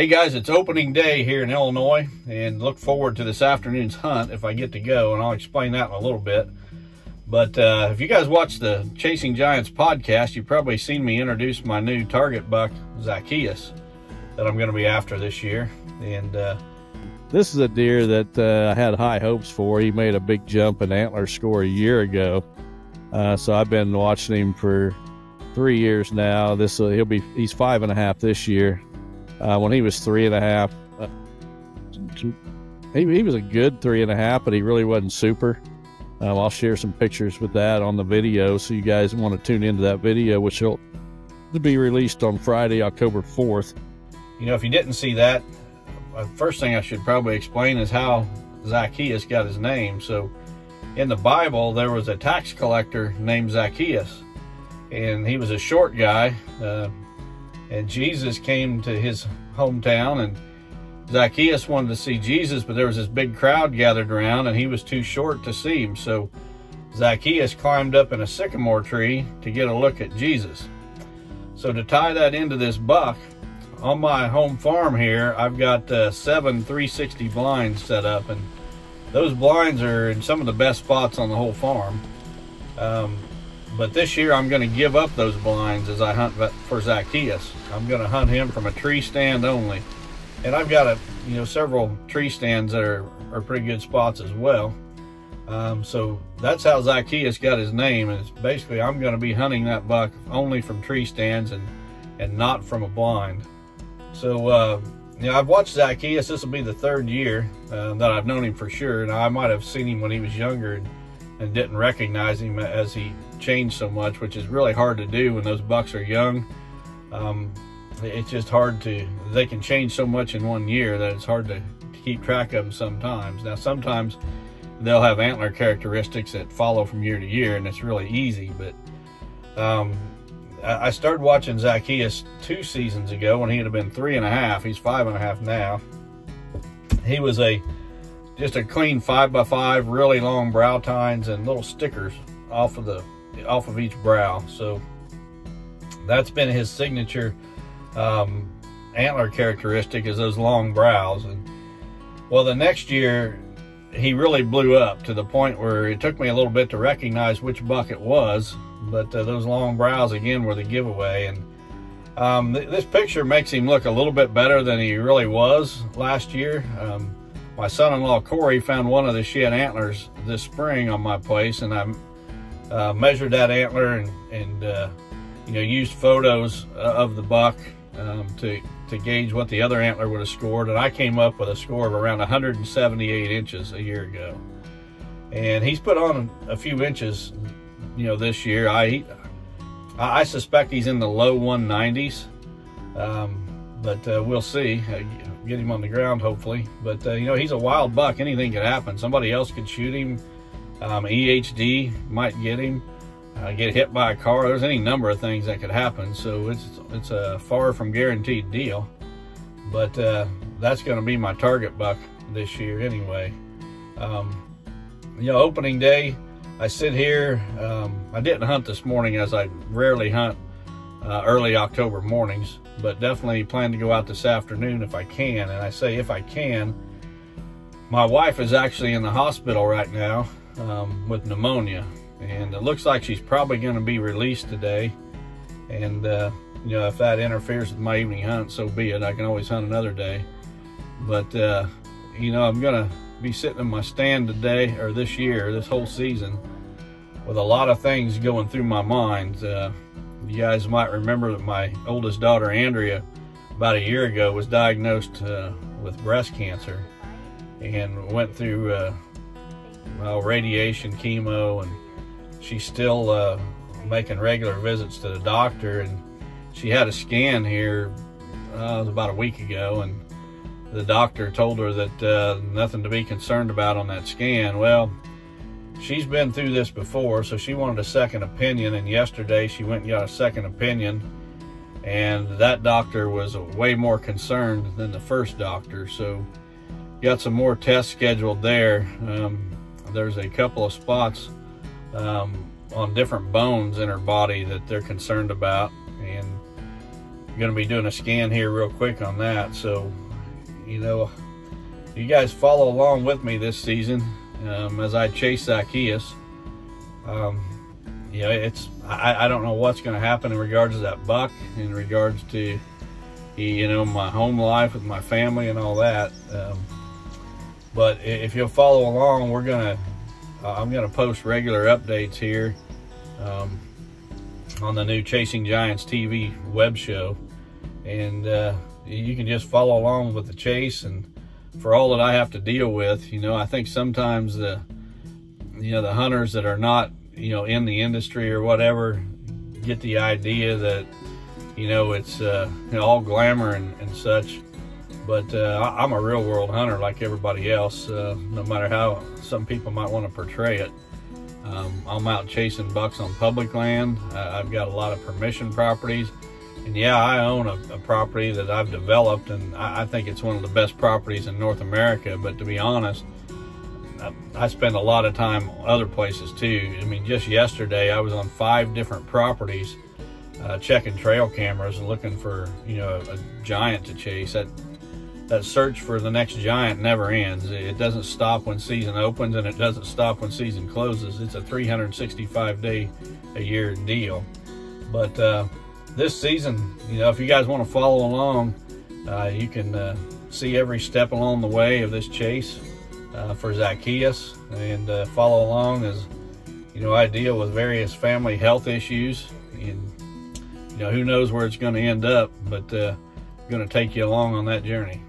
Hey guys, it's opening day here in Illinois, and look forward to this afternoon's hunt if I get to go, and I'll explain that in a little bit. But if you guys watch the Chasing Giants podcast, you've probably seen me introduce my new target buck, Zacchaeus, that I'm going to be after this year. And this is a deer that I had high hopes for. He made a big jump in antler score a year ago. So I've been watching him for 3 years now. He's 5.5 this year. When he was 3.5, he was a good 3.5, but he really wasn't super. I'll share some pictures with that on the video, so you guys want to tune into that video, which will be released on Friday, October 4th. You know, if you didn't see that, first thing I should probably explain is how Zacchaeus got his name. So in the Bible, there was a tax collector named Zacchaeus, and he was a short guy, and Jesus came to his hometown, and Zacchaeus wanted to see Jesus, but there was this big crowd gathered around, and he was too short to see him. So Zacchaeus climbed up in a sycamore tree to get a look at Jesus. So to tie that into this buck, on my home farm here, I've got 7 360 blinds set up, and those blinds are in some of the best spots on the whole farm. But this year I'm going to give up those blinds as I hunt for Zacchaeus. I'm going to hunt him from a tree stand only. And I've got several tree stands that are pretty good spots as well. So that's how Zacchaeus got his name. And it's basically, I'm going to be hunting that buck only from tree stands and not from a blind. So, I've watched Zacchaeus. This will be the 3rd year that I've known him for sure. Now, I might have seen him when he was younger and didn't recognize him as he changed so much, which is really hard to do when those bucks are young. It's just hard they can change so much in 1 year that it's hard to keep track of them sometimes. Now, sometimes they'll have antler characteristics that follow from year to year, and it's really easy. But I started watching Zacchaeus 2 seasons ago when he had been 3.5. He's 5.5 now. He was just a clean 5x5, really long brow tines and little stickers off of each brow. So that's been his signature antler characteristic, is those long brows. And well, the next year he really blew up to the point where it took me a little bit to recognize which buck it was, but those long brows again were the giveaway. And this picture makes him look a little bit better than he really was last year. My son-in-law Corey found one of the shed antlers this spring on my place, and I measured that antler and used photos of the buck to gauge what the other antler would have scored, and I came up with a score of around 178 inches a year ago. And he's put on a few inches, this year. I suspect he's in the low 190s, but we'll see. Get him on the ground, hopefully. But he's a wild buck. Anything could happen. Somebody else could shoot him. EHD might get him. Get hit by a car. There's any number of things that could happen. So it's a far from guaranteed deal. But that's going to be my target buck this year anyway. Opening day, I sit here. I didn't hunt this morning, as I rarely hunt early October mornings, but definitely plan to go out this afternoon if I can. And I say if I can. My wife is actually in the hospital right now with pneumonia, and it looks like she's probably going to be released today. And if that interferes with my evening hunt, so be it. I can always hunt another day. But I'm going to be sitting in my stand today, or this year, this whole season, with a lot of things going through my mind. You guys might remember that my oldest daughter, Andrea, about a year ago was diagnosed with breast cancer, and went through radiation, chemo, and she's still making regular visits to the doctor. And she had a scan here it was about a week ago, and the doctor told her that nothing to be concerned about on that scan. Well, she's been through this before, so she wanted a second opinion, and yesterday she went and got a second opinion, and that doctor was way more concerned than the first doctor. So got some more tests scheduled there. There's a couple of spots on different bones in her body that they're concerned about, and going to be doing a scan here real quick on that. So, you know, you guys follow along with me this season as I chase Zacchaeus. You know, I don't know what's going to happen in regards to that buck, in regards to, you know, my home life with my family and all that. But if you'll follow along, I'm gonna post regular updates here on the new Chasing Giants TV web show, and you can just follow along with the chase. And for all that I have to deal with, you know, I think sometimes the hunters that are not, you know, in the industry or whatever get the idea that, you know, it's you know, all glamour and such. But I'm a real world hunter like everybody else, no matter how some people might want to portray it. I'm out chasing bucks on public land. I've got a lot of permission properties. And yeah, I own a property that I've developed, and I think it's one of the best properties in North America. But to be honest, I spend a lot of time other places too. I mean, just yesterday I was on 5 different properties checking trail cameras and looking for, you know, a giant to chase. That search for the next giant never ends. It doesn't stop when season opens, and it doesn't stop when season closes. It's a 365-day-a-year deal. But this season, you know, if you guys want to follow along, you can see every step along the way of this chase for Zacchaeus, and follow along as, you know, I deal with various family health issues, and, you know, who knows where it's going to end up, but going to take you along on that journey.